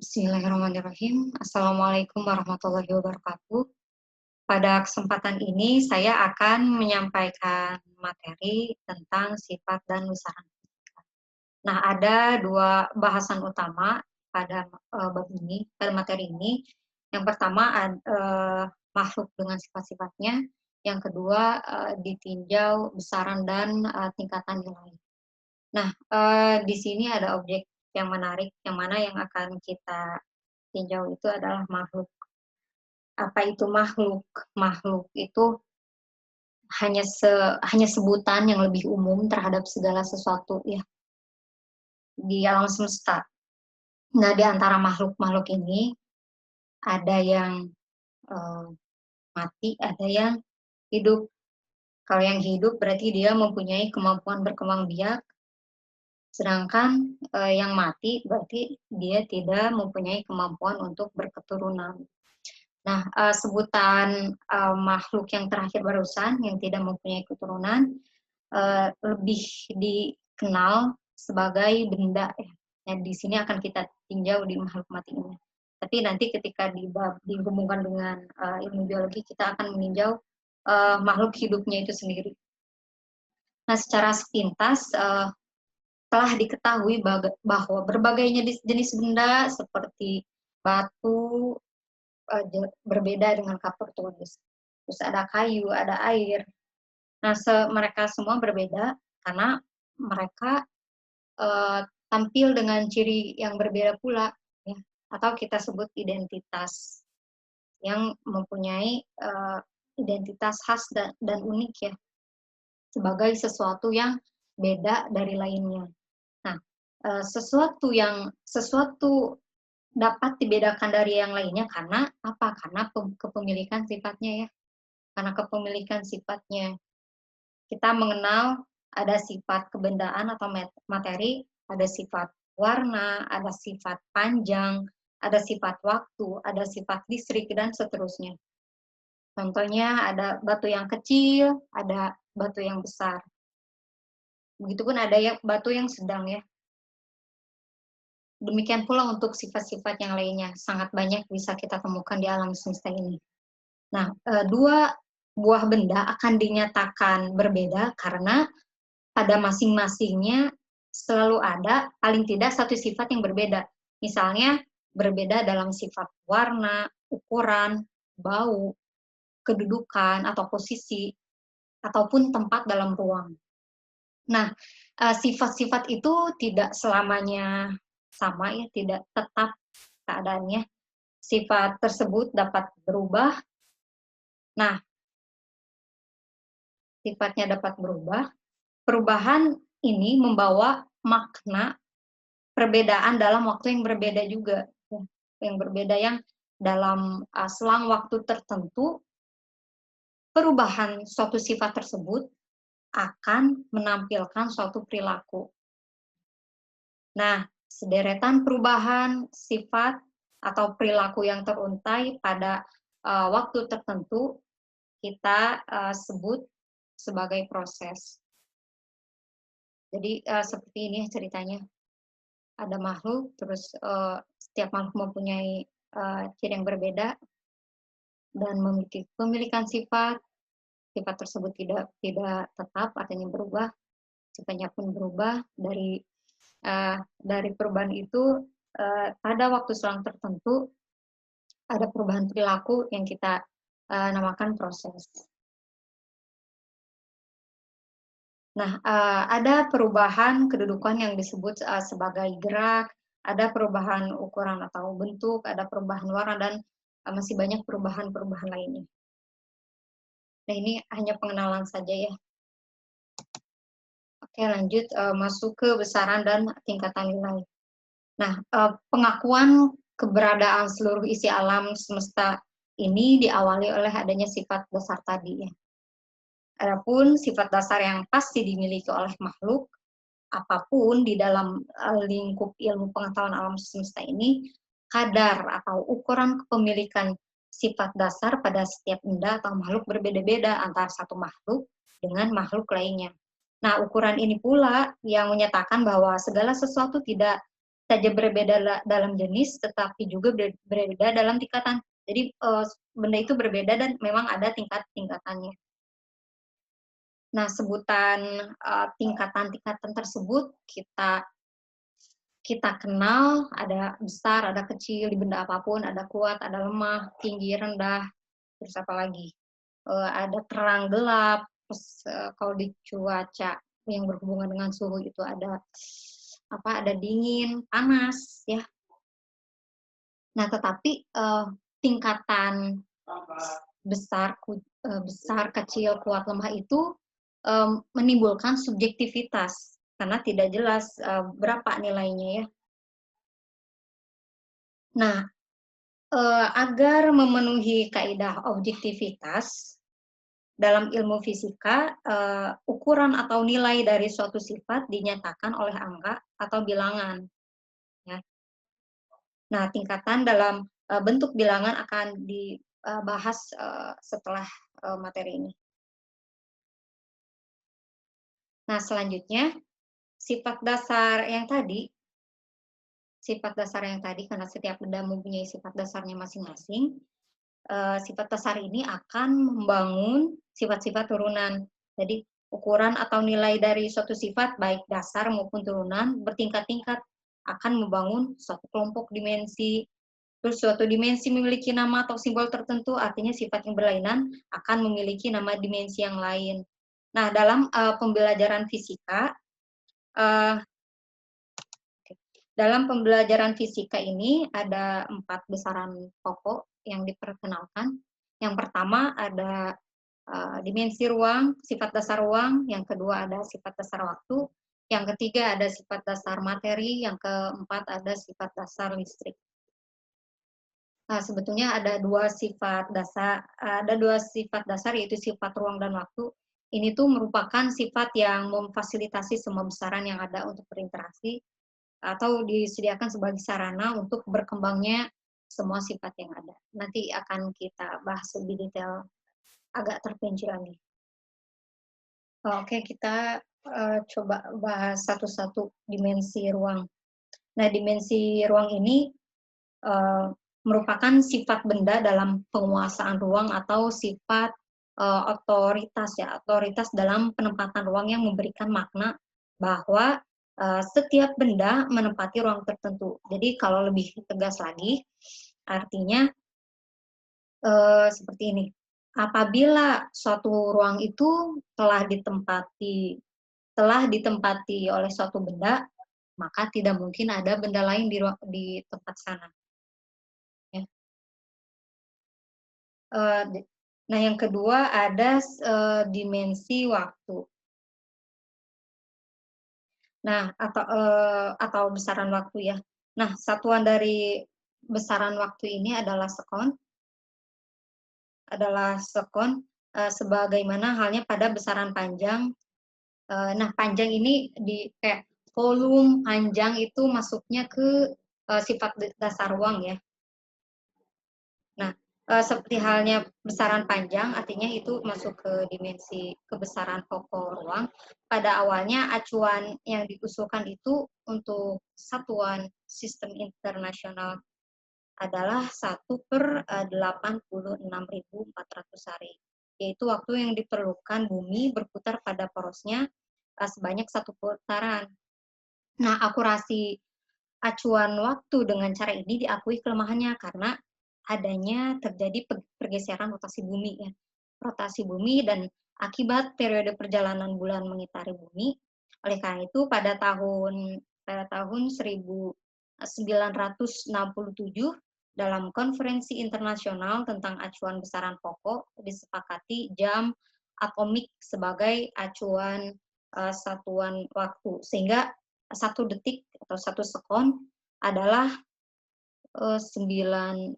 Bismillahirrahmanirrahim. Assalamualaikum warahmatullahi wabarakatuh. Pada kesempatan ini saya akan menyampaikan materi tentang sifat dan besaran fisika. Nah, ada dua bahasan utama pada bab ini, pada materi ini. Yang pertama makhluk dengan sifat-sifatnya. Yang kedua ditinjau besaran dan tingkatan nilai. Nah, di sini ada objek yang menarik, yang mana yang akan kita tinjau itu adalah makhluk. Apa itu makhluk? Makhluk itu hanya sebutan yang lebih umum terhadap segala sesuatu ya di alam semesta. Nah, di antara makhluk-makhluk ini ada yang eee, mati, ada yang hidup. Kalau yang hidup berarti dia mempunyai kemampuan berkembang biak, sedangkan yang mati berarti dia tidak mempunyai kemampuan untuk berketurunan. Nah, sebutan makhluk yang terakhir barusan yang tidak mempunyai keturunan lebih dikenal sebagai benda ya. Nah, di sini akan kita tinjau di makhluk mati ini. Tapi nanti ketika digabungkan dengan ilmu biologi kita akan meninjau makhluk hidupnya itu sendiri. Nah, secara sepintas telah diketahui bahwa berbagai jenis benda seperti batu berbeda dengan kapur tulis. Terus ada kayu, ada air. Nah, mereka semua berbeda karena mereka tampil dengan ciri yang berbeda pula, ya, atau kita sebut identitas yang mempunyai identitas khas dan unik ya, sebagai sesuatu yang beda dari lainnya. Nah, sesuatu dapat dibedakan dari yang lainnya karena apa? Karena kepemilikan sifatnya ya. Karena kepemilikan sifatnya. Kita mengenal ada sifat kebendaan atau materi, ada sifat warna, ada sifat panjang, ada sifat waktu, ada sifat listrik, dan seterusnya. Contohnya ada batu yang kecil, ada batu yang besar. Begitupun ada batu yang sedang ya. Demikian pula untuk sifat-sifat yang lainnya, sangat banyak bisa kita temukan di alam semesta ini. Nah, dua buah benda akan dinyatakan berbeda karena pada masing-masingnya selalu ada paling tidak satu sifat yang berbeda. Misalnya berbeda dalam sifat warna, ukuran, bau, kedudukan atau posisi, ataupun tempat dalam ruang. Nah, sifat-sifat itu tidak selamanya sama ya, tidak tetap keadaannya. Sifat tersebut dapat berubah. Nah, sifatnya dapat berubah. Perubahan ini membawa makna perbedaan dalam waktu yang berbeda juga, ya. Yang berbeda yang dalam selang waktu tertentu, perubahan suatu sifat tersebut akan menampilkan suatu perilaku. Nah, sederetan perubahan sifat atau perilaku yang teruntai pada waktu tertentu kita sebut sebagai proses. Jadi seperti ini ceritanya. Ada makhluk, terus setiap makhluk mempunyai ciri yang berbeda dan memiliki pemilikan sifat. Sifat tersebut tidak tetap, artinya berubah. Sifatnya pun berubah dari perubahan itu pada waktu selang tertentu ada perubahan perilaku yang kita namakan proses. Nah, ada perubahan kedudukan yang disebut sebagai gerak, ada perubahan ukuran atau bentuk, ada perubahan warna, dan masih banyak perubahan-perubahan lainnya. Nah, ini hanya pengenalan saja ya. Oke, lanjut masuk ke besaran dan tingkatan nilai. Nah, pengakuan keberadaan seluruh isi alam semesta ini diawali oleh adanya sifat dasar tadi ya. Adapun sifat dasar yang pasti dimiliki oleh makhluk apapun di dalam lingkup ilmu pengetahuan alam semesta ini, kadar atau ukuran kepemilikan sifat dasar pada setiap benda atau makhluk berbeda-beda antara satu makhluk dengan makhluk lainnya. Nah, ukuran ini pula yang menyatakan bahwa segala sesuatu tidak saja berbeda dalam jenis, tetapi juga berbeda dalam tingkatan. Jadi benda itu berbeda dan memang ada tingkat-tingkatannya. Nah, sebutan tingkatan-tingkatan tersebut kita kenal, ada besar, ada kecil, di benda apapun, ada kuat, ada lemah, tinggi, rendah, terus apa lagi? Ada terang, gelap, terus kalau di cuaca yang berhubungan dengan suhu itu ada ada dingin, panas, ya. Nah, tetapi tingkatan besar, kecil, kuat, lemah itu menimbulkan subjektivitas karena tidak jelas berapa nilainya, ya. Nah, agar memenuhi kaidah objektivitas dalam ilmu fisika, ukuran atau nilai dari suatu sifat dinyatakan oleh angka atau bilangan, ya. Nah, tingkatan dalam bentuk bilangan akan dibahas setelah materi ini. Nah, selanjutnya sifat dasar yang tadi, karena setiap benda mempunyai sifat dasarnya masing-masing, sifat dasar ini akan membangun sifat-sifat turunan. Jadi, ukuran atau nilai dari suatu sifat, baik dasar maupun turunan, bertingkat-tingkat akan membangun suatu kelompok dimensi. Terus suatu dimensi memiliki nama atau simbol tertentu, artinya sifat yang berlainan akan memiliki nama dimensi yang lain. Nah, dalam pembelajaran fisika, ini ada 4 besaran pokok yang diperkenalkan. Yang pertama ada dimensi ruang, sifat dasar ruang. Yang kedua ada sifat dasar waktu. Yang ketiga ada sifat dasar materi. Yang keempat ada sifat dasar listrik. Nah, sebetulnya ada dua sifat dasar, yaitu sifat ruang dan waktu. Ini tuh merupakan sifat yang memfasilitasi semua besaran yang ada untuk berinteraksi atau disediakan sebagai sarana untuk berkembangnya semua sifat yang ada. Nanti akan kita bahas lebih detail agak terperinci lagi. Oke, kita coba bahas satu-satu dimensi ruang. Nah, dimensi ruang ini merupakan sifat benda dalam penguasaan ruang atau sifat otoritas, ya, otoritas dalam penempatan ruang yang memberikan makna bahwa setiap benda menempati ruang tertentu. Jadi kalau lebih tegas lagi, artinya seperti ini. Apabila suatu ruang itu telah ditempati oleh suatu benda, maka tidak mungkin ada benda lain di tempat sana. Ya. Nah, yang kedua ada dimensi waktu. Nah, atau besaran waktu, ya. Nah, satuan dari besaran waktu ini adalah sekon. Sebagaimana halnya pada besaran panjang. Nah, panjang ini kayak volume panjang itu masuknya ke sifat dasar ruang, ya. Nah, seperti halnya besaran panjang, artinya itu masuk ke dimensi kebesaran pokok ruang. Pada awalnya acuan yang diusulkan itu untuk satuan sistem internasional adalah 1/86.400 hari, yaitu waktu yang diperlukan bumi berputar pada porosnya sebanyak 1 putaran. Nah, akurasi acuan waktu dengan cara ini diakui kelemahannya karena adanya terjadi pergeseran rotasi bumi, ya. Rotasi bumi dan akibat periode perjalanan bulan mengitari bumi. Oleh karena itu pada tahun 1967 dalam konferensi internasional tentang acuan besaran pokok disepakati jam atomik sebagai acuan satuan waktu, sehingga 1 detik atau 1 sekon adalah 9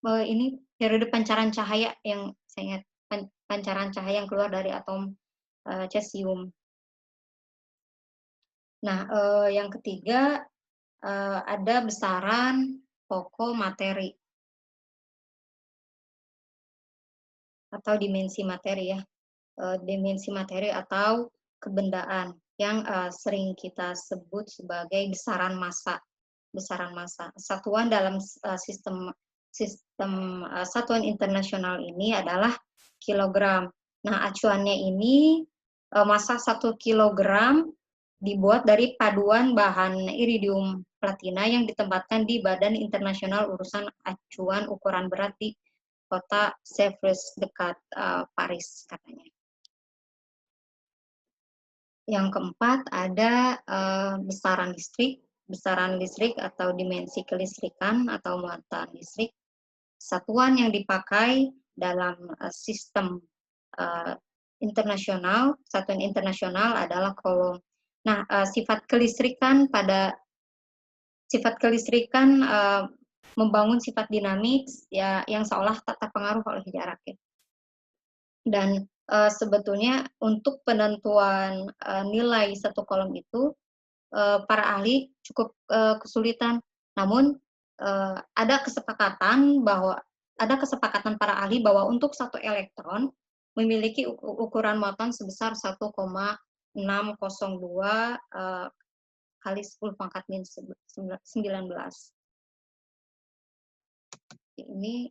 ini periode pancaran cahaya yang saya ingat, pancaran cahaya yang keluar dari atom cesium. Nah, yang ketiga ada besaran pokok materi atau dimensi materi, ya. Dimensi materi atau kebendaan. yang sering kita sebut sebagai besaran massa. Besaran massa. Satuan dalam sistem satuan internasional ini adalah kilogram. Nah, acuannya ini massa 1 kilogram dibuat dari paduan bahan iridium platina yang ditempatkan di Badan Internasional Urusan Acuan Ukuran Berat di kota Sèvres dekat Paris katanya. Yang keempat ada besaran listrik. Besaran listrik atau dimensi kelistrikan atau muatan listrik. Satuan yang dipakai dalam sistem internasional, satuan internasional adalah coulomb. Nah, sifat kelistrikan membangun sifat dinamis ya yang seolah tak terpengaruh oleh jarak ya. Dan sebetulnya untuk penentuan nilai satu kolom itu para ahli cukup kesulitan. Namun ada kesepakatan para ahli bahwa untuk satu elektron memiliki ukuran muatan sebesar 1,602 kali 10 pangkat min 19. Ini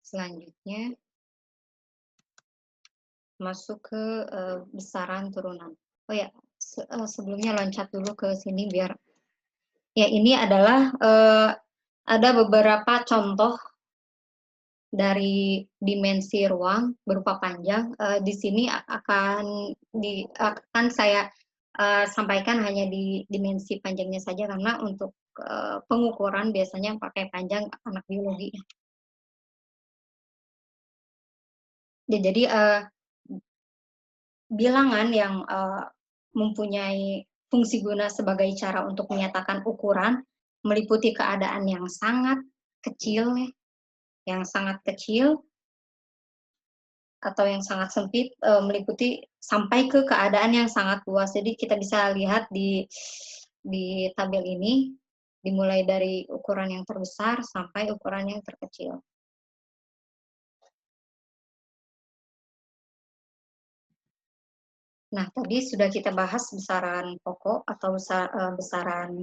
selanjutnya masuk ke besaran turunan. Oh ya, sebelumnya loncat dulu ke sini biar ya ini adalah ada beberapa contoh dari dimensi ruang berupa panjang. Di sini akan saya sampaikan hanya di dimensi panjangnya saja karena untuk pengukuran biasanya pakai panjang anak biologi. Ya, jadi bilangan yang mempunyai fungsi guna sebagai cara untuk menyatakan ukuran meliputi keadaan yang sangat kecil, atau yang sangat sempit, meliputi sampai ke keadaan yang sangat luas. Jadi kita bisa lihat di tabel ini dimulai dari ukuran yang terbesar sampai ukuran yang terkecil. Nah, tadi sudah kita bahas besaran pokok atau besaran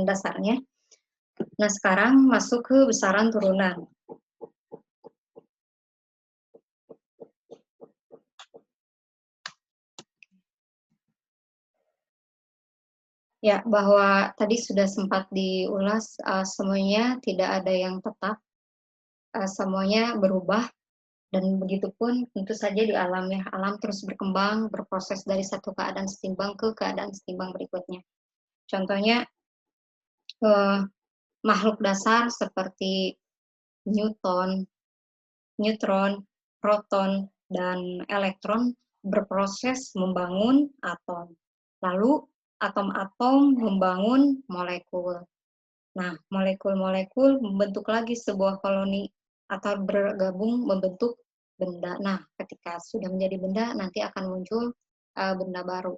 dasarnya. Nah, sekarang masuk ke besaran turunan. Ya, bahwa tadi sudah sempat diulas, semuanya tidak ada yang tetap, semuanya berubah, dan begitupun tentu saja di alam ya, alam terus berkembang, berproses dari satu keadaan setimbang ke keadaan setimbang berikutnya. Contohnya, makhluk dasar seperti neutron, proton, dan elektron berproses membangun atom. Lalu atom-atom membangun molekul. Nah, molekul-molekul membentuk lagi sebuah koloni atau bergabung membentuk benda. Nah, ketika sudah menjadi benda, nanti akan muncul benda baru.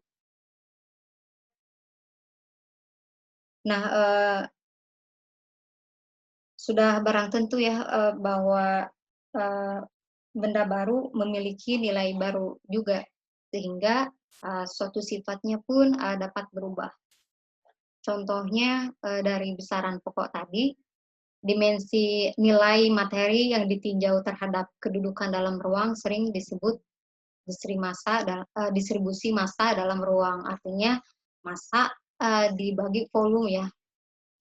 Nah, sudah barang tentu ya bahwa benda baru memiliki nilai baru juga, sehingga suatu sifatnya pun dapat berubah. Contohnya dari besaran pokok tadi, dimensi nilai materi yang ditinjau terhadap kedudukan dalam ruang sering disebut distribusi massa dalam ruang. Artinya massa dibagi volume ya,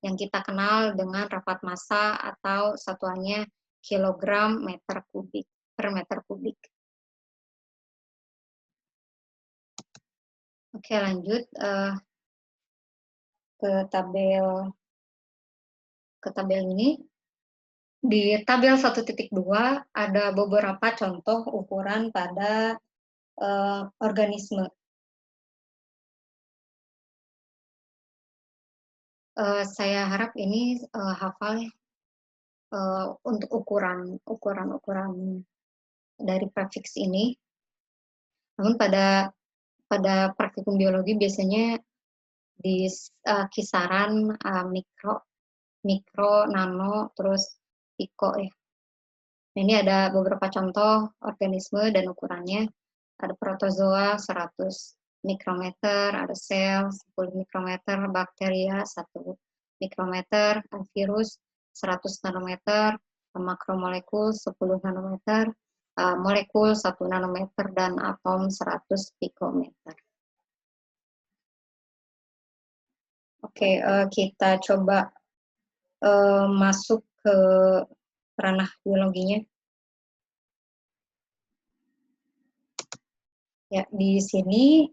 yang kita kenal dengan rapat massa atau satuannya kilogram meter kubik per meter kubik. Oke, lanjut ke tabel ini. Di tabel 1.2 ada beberapa contoh ukuran pada organisme. Saya harap ini hafal untuk ukuran dari prefiks ini. Namun pada praktikum biologi biasanya di kisaran mikro mikro, nano, terus piko ya. Nah, ini ada beberapa contoh organisme dan ukurannya. Ada protozoa 100 mikrometer, ada sel 10 mikrometer, bakteria 1 mikrometer, virus 100 nanometer, makromolekul 10 nanometer, molekul 1 nanometer, dan atom 100 pikometer. Oke, kita coba masuk ke ranah biologinya. Ya, di sini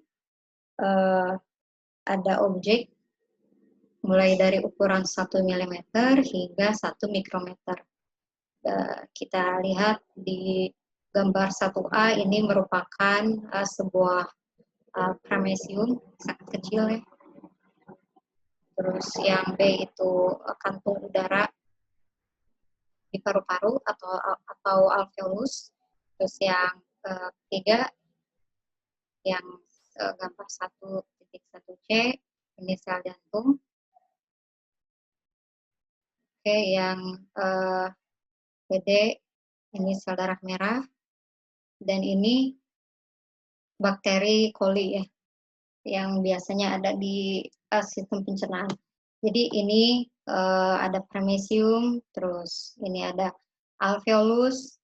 ada objek mulai dari ukuran 1 mm hingga 1 mikrometer. Kita lihat di gambar 1A ini merupakan sebuah paramecium sangat kecil ya. Terus yang B itu kantung udara di paru-paru atau alveolus. Terus yang ketiga yang gambar 1.1C ini sel jantung. Oke, yang BD ini sel darah merah, dan ini bakteri coli ya, yang biasanya ada di sistem pencernaan. Jadi ini ada paramecium, terus ini ada alveolus,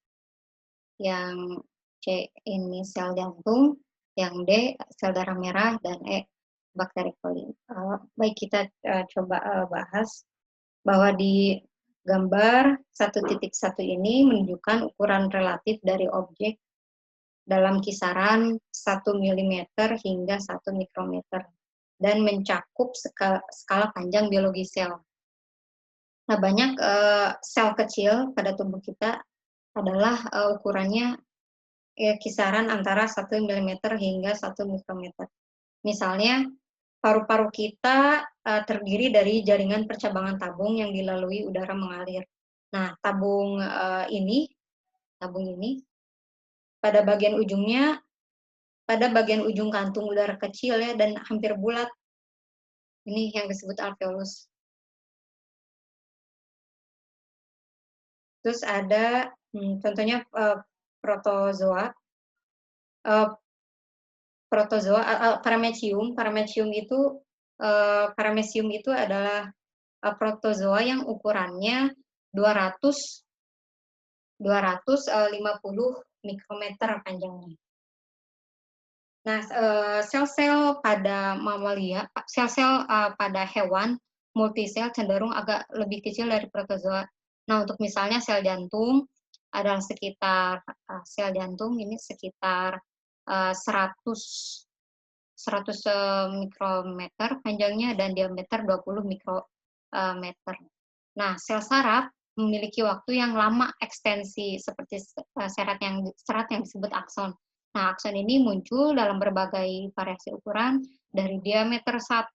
yang C ini sel jantung, yang D sel darah merah, dan E bakteri coli. Baik, kita coba bahas bahwa di gambar 1.1 ini menunjukkan ukuran relatif dari objek dalam kisaran 1 mm hingga 1 mikrometer dan mencakup skala panjang biologi sel. Nah, banyak sel kecil pada tubuh kita adalah ukurannya kisaran antara 1 mm hingga 1 mikrometer. Misalnya, paru-paru kita terdiri dari jaringan percabangan tabung yang dilalui udara mengalir. Nah, tabung ini pada bagian ujung kantung udara kecil ya, dan hampir bulat. Ini yang disebut alveolus. Terus ada contohnya protozoa. Paramecium itu adalah protozoa yang ukurannya 250 mikrometer panjangnya. Nah, sel-sel pada mamalia, sel-sel pada hewan multisel cenderung agak lebih kecil dari protozoa. Nah, untuk misalnya sel jantung adalah sekitar sel jantung ini sekitar 100 mikrometer panjangnya dan diameter 20 mikrometer. Nah, sel saraf memiliki waktu yang lama ekstensi seperti serat yang disebut akson. Nah, akson ini muncul dalam berbagai variasi ukuran dari diameter 1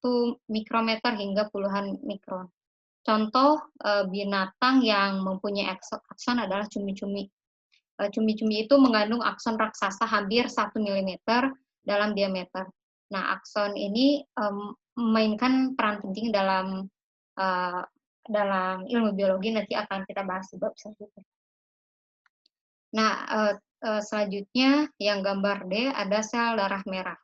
mikrometer hingga puluhan mikron. Contoh binatang yang mempunyai akson adalah cumi-cumi. Cumi-cumi itu mengandung akson raksasa hampir 1 mm dalam diameter. Nah, akson ini memainkan peran penting dalam ilmu biologi, nanti akan kita bahas di bab selanjutnya. Nah, selanjutnya yang gambar D ada sel darah merah.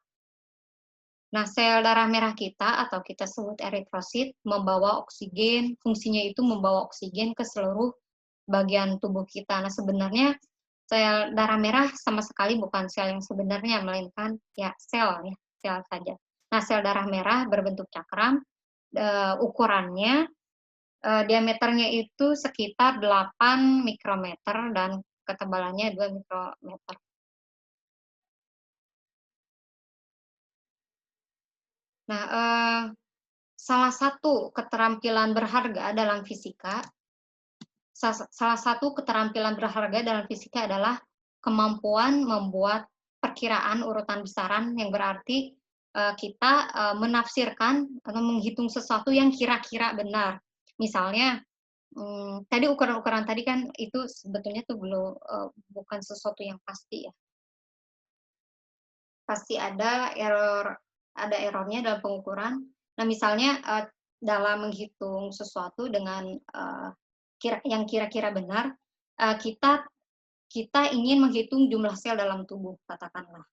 Nah, sel darah merah kita atau kita sebut eritrosit membawa oksigen, fungsinya itu membawa oksigen ke seluruh bagian tubuh kita. Nah, sebenarnya sel darah merah sama sekali bukan sel yang sebenarnya, melainkan ya sel saja. Nah, sel darah merah berbentuk cakram, ukurannya diameternya itu sekitar 8 mikrometer dan ketebalannya 2 mikrometer. Nah, salah satu keterampilan berharga dalam fisika adalah kemampuan membuat perkiraan urutan besaran, yang berarti kita menafsirkan atau menghitung sesuatu yang kira-kira benar. Misalnya, tadi ukuran-ukuran tadi kan itu sebetulnya tuh bukan sesuatu yang pasti ya. Pasti ada errornya dalam pengukuran. Nah, misalnya dalam menghitung sesuatu dengan yang kira-kira benar, kita ingin menghitung jumlah sel dalam tubuh, katakanlah.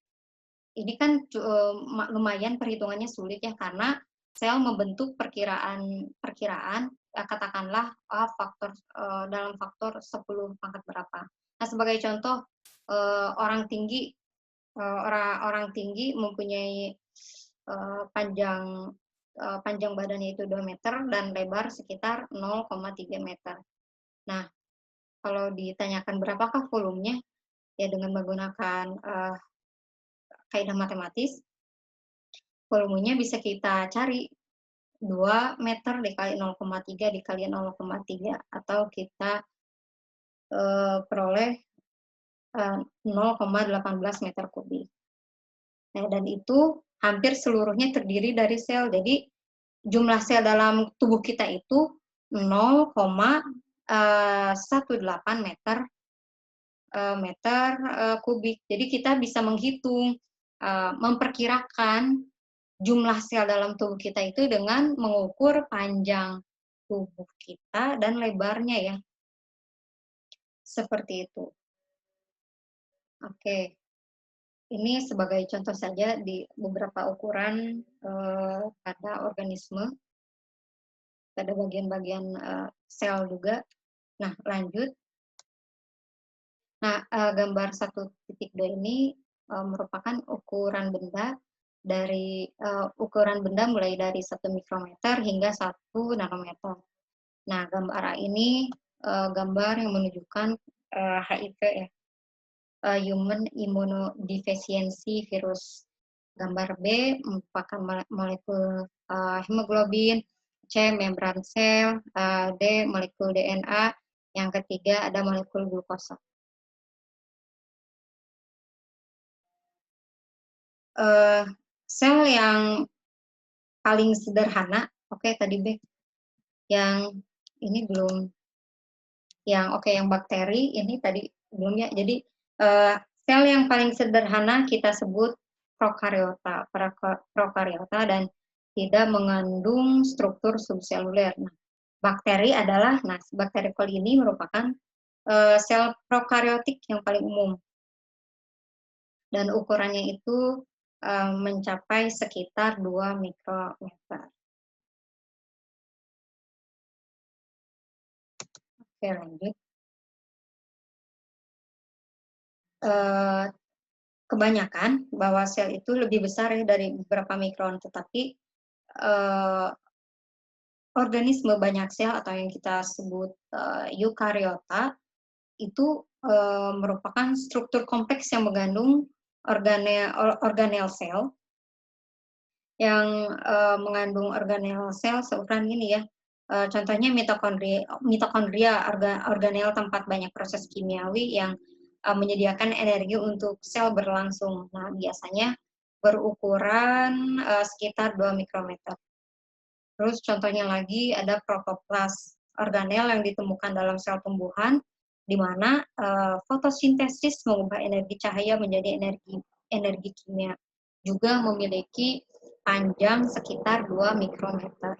Ini kan lumayan perhitungannya sulit ya, karena sel membentuk perkiraan, katakanlah dalam faktor 10 pangkat berapa. Nah, sebagai contoh, orang tinggi orang tinggi mempunyai panjang badannya itu 2 meter dan lebar sekitar 0,3 meter. Nah, kalau ditanyakan berapakah volumenya, ya dengan menggunakan kaidah matematis, volumenya bisa kita cari 2 meter dikali 0,3 dikali 0,3 atau kita peroleh 0,18 meter kubik. Nah, dan itu hampir seluruhnya terdiri dari sel. Jadi jumlah sel dalam tubuh kita itu 0,18 meter kubik. Jadi kita bisa menghitung, memperkirakan jumlah sel dalam tubuh kita itu dengan mengukur panjang tubuh kita dan lebarnya ya. Seperti itu. Oke. Ini sebagai contoh saja di beberapa ukuran pada organisme, pada bagian-bagian sel juga. Nah, lanjut. Nah, gambar 1.2 ini merupakan ukuran benda ukuran benda mulai dari 1 mikrometer hingga 1 nanometer. Nah, gambar A ini gambar yang menunjukkan HIV ya. Human Immunodeficiency Virus. Gambar B merupakan molekul hemoglobin, C membran sel, D molekul DNA, yang ketiga ada molekul glukosa. Sel yang paling sederhana, oke tadi B, yang ini belum, yang bakteri ini tadi belum ya. Jadi sel yang paling sederhana kita sebut prokariota dan tidak mengandung struktur subseluler. Nah, bakteri coli ini merupakan sel prokariotik yang paling umum dan ukurannya itu mencapai sekitar 2 mikrometer. Oke, lanjut. Kebanyakan bahwa sel itu lebih besar ya dari beberapa mikron, tetapi organisme banyak sel atau yang kita sebut eukariota itu merupakan struktur kompleks yang mengandung organel sel yang mengandung organel sel seukuran ini ya. Contohnya mitokondria organel tempat banyak proses kimiawi yang menyediakan energi untuk sel berlangsung. Nah, biasanya berukuran sekitar 2 mikrometer. Terus contohnya lagi ada protoplas, organel yang ditemukan dalam sel tumbuhan, di mana fotosintesis mengubah energi cahaya menjadi energi kimia. Juga memiliki panjang sekitar 2 mikrometer.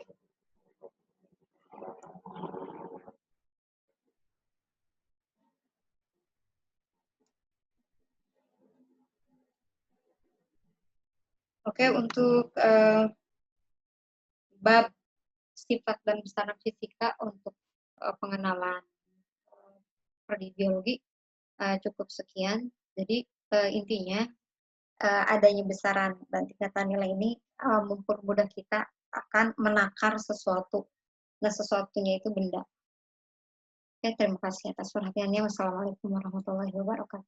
Oke, untuk bab sifat dan besaran fisika untuk pengenalan prodi biologi cukup sekian. Jadi intinya adanya besaran dan tingkatan nilai ini mempermudah kita akan menakar sesuatu. Nah, sesuatunya itu benda. Oke, terima kasih atas perhatiannya. Wassalamualaikum warahmatullahi wabarakatuh.